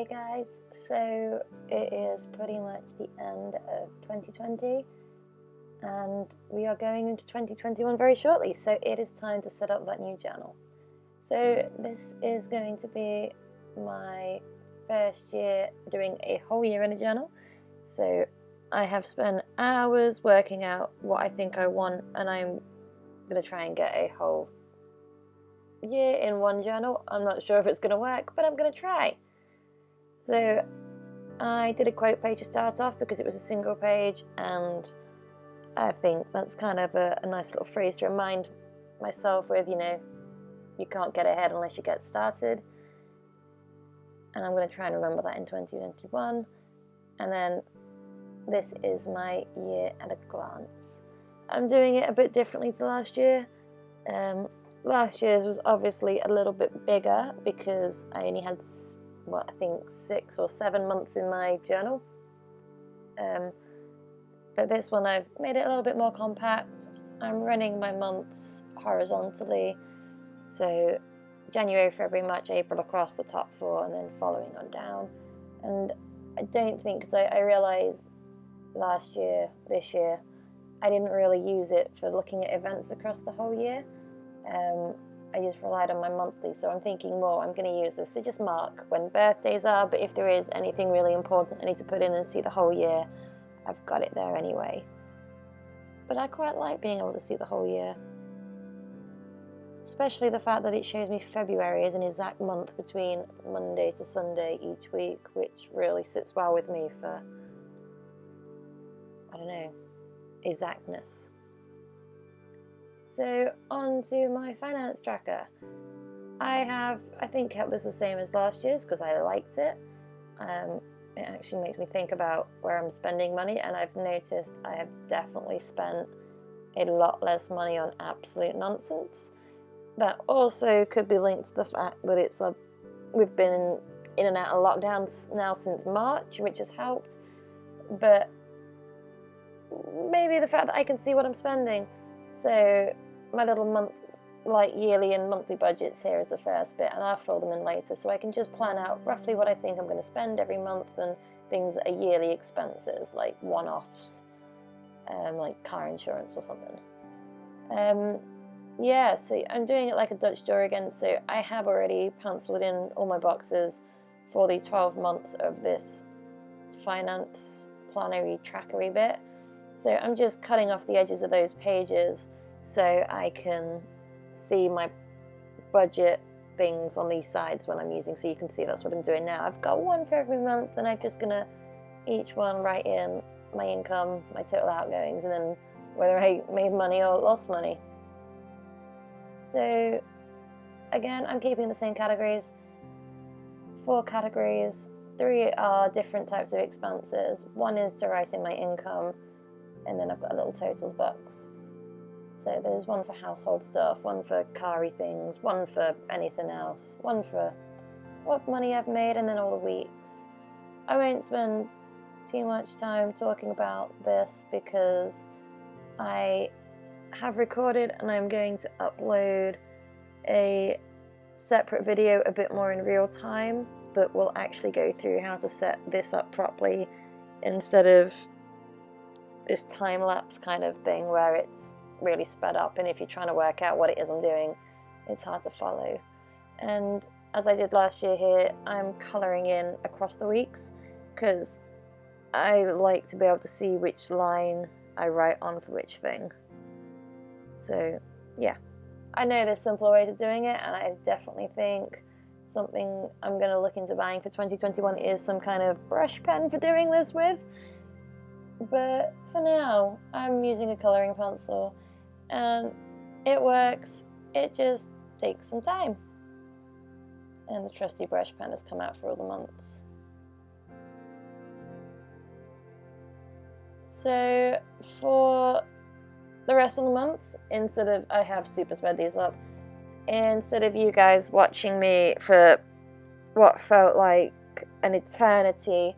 guys, so it is pretty much the end of 2020 and we are going into 2021 very shortly, so it is time to set up that new journal. So this is going to be my first year doing a whole year in a journal, so I have spent hours working out what I think I want, and I'm going to try and get a whole year in one journal. I'm not sure if it's going to work, but I'm going to try. So I did a quote page to start off because it was a single page, and I think that's kind of a nice little phrase to remind myself with, you can't get ahead unless you get started. And I'm going to try and remember that in 2021. And then this is my year at a glance. I'm doing it a bit differently to last year. Last year's was obviously a little bit bigger because I only had, I think 6 or 7 months in my journal. But this one I've made it a little bit more compact. I'm running my months horizontally, so January, February, March, April across the top 4 and then following on down. And I don't think, because I realised this year, I didn't really use it for looking at events across the whole year. I just relied on my monthly, so I'm thinking more I'm going to use this to just mark when birthdays are, but if there is anything really important I need to put in and see the whole year, I've got it there anyway. But I quite like being able to see the whole year, especially the fact that it shows me February as an exact month between Monday to Sunday each week, which really sits well with me for, exactness. So on to my finance tracker. I think kept this the same as last year's because I liked it. It actually makes me think about where I'm spending money, and I've noticed I have definitely spent a lot less money on absolute nonsense. That also could be linked to the fact that we've been in and out of lockdowns now since March, which has helped, but maybe the fact that I can see what I'm spending. So my little yearly and monthly budgets here is the first bit, and I'll fill them in later, so I can just plan out roughly what I think I'm going to spend every month, and things that are yearly expenses, like one-offs, like car insurance or something. So I'm doing it like a Dutch door again, so I have already penciled in all my boxes for the 12 months of this finance plannery trackery bit. So I'm just cutting off the edges of those pages so I can see my budget things on these sides when I'm using, so you can see that's what I'm doing now. I've got one for every month, and I'm just gonna each one write in my income, my total outgoings, and then whether I made money or lost money. So again, I'm keeping the same categories. 4 categories, 3 are different types of expenses. 1 is to write in my income, and then I've got a little totals box. So there's 1 for household stuff, 1 for car-y things, 1 for anything else, 1 for what money I've made, and then all the weeks. I won't spend too much time talking about this because I have recorded and I'm going to upload a separate video a bit more in real time that will actually go through how to set this up properly instead of this time-lapse kind of thing where it's really sped up, and if you're trying to work out what it is I'm doing, it's hard to follow. And as I did last year here, I'm colouring in across the weeks because I like to be able to see which line I write on for which thing. So yeah, I know there's simpler ways of doing it, and I definitely think something I'm going to look into buying for 2021 is some kind of brush pen for doing this with. But for now, I'm using a colouring pencil, and it works. It just takes some time. And the trusty brush pen has come out for all the months. So for the rest of the months, I have super sped these up. Instead of you guys watching me for what felt like an eternity,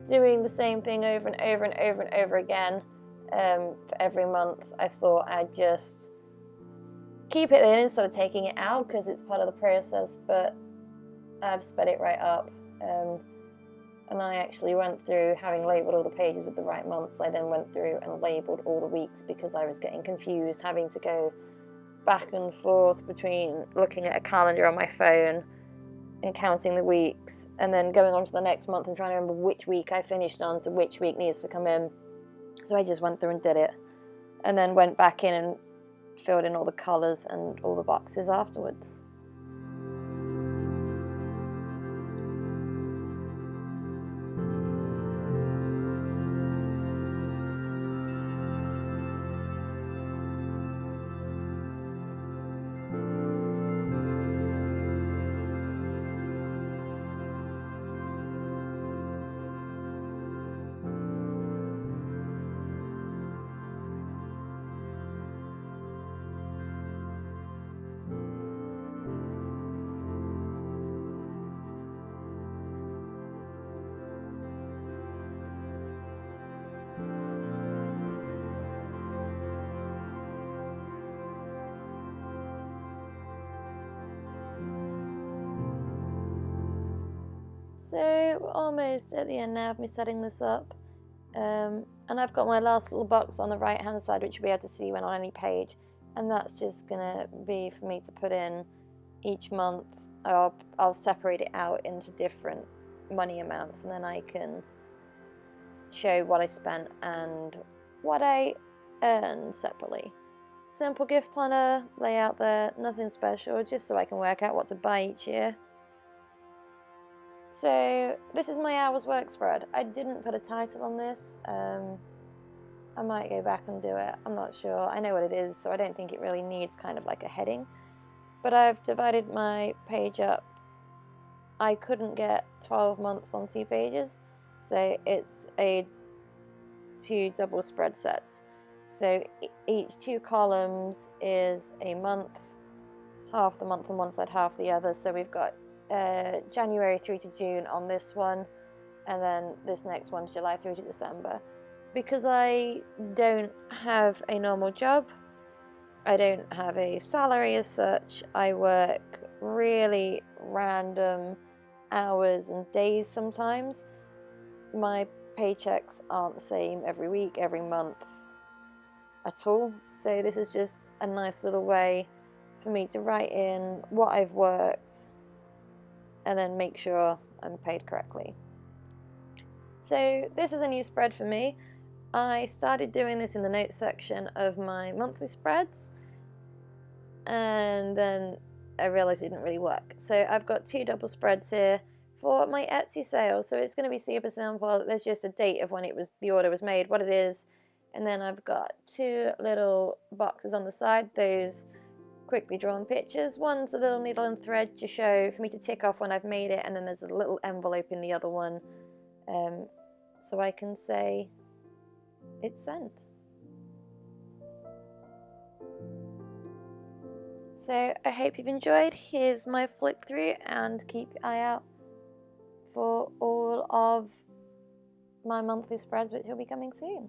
doing the same thing over and over and over and over again for every month, I thought I'd just keep it in instead of taking it out because it's part of the process, but I've sped it right up. And I actually went through, having labelled all the pages with the right months, I then went through and labelled all the weeks because I was getting confused, having to go back and forth between looking at a calendar on my phone and counting the weeks, and then going on to the next month and trying to remember which week I finished on to which week needs to come in. So I just went through and did it, and then went back in and filled in all the colours and all the boxes afterwards. So we're almost at the end now of me setting this up, and I've got my last little box on the right hand side which you'll be able to see when on any page, and that's just gonna be for me to put in each month. I'll separate it out into different money amounts, and then I can show what I spent and what I earned separately. Simple gift planner layout there, nothing special, just so I can work out what to buy each year. So this is my hours work spread. I didn't put a title on this. I might go back and do it. I'm not sure. I know what it is, so I don't think it really needs kind of like a heading. But I've divided my page up. I couldn't get 12 months on 2 pages, so it's two double spread sets. So each 2 columns is a month, half the month on one side, half the other. So we've got January through to June on this one, and then this next one's July through to December. Because I don't have a normal job, I don't have a salary as such, I work really random hours and days sometimes. My paychecks aren't the same every week, every month at all. So this is just a nice little way for me to write in what I've worked and then make sure I'm paid correctly. So this is a new spread for me. I started doing this in the notes section of my monthly spreads, and then I realized it didn't really work. So I've got 2 double spreads here for my Etsy sale. So it's going to be super simple. There's just a date of when the order was made, what it is, and then I've got 2 little boxes on the side. Those quickly drawn pictures. One's a little needle and thread to show for me to tick off when I've made it, and then there's a little envelope in the other one, so I can say it's sent. So I hope you've enjoyed. Here's my flick through, and keep your eye out for all of my monthly spreads, which will be coming soon.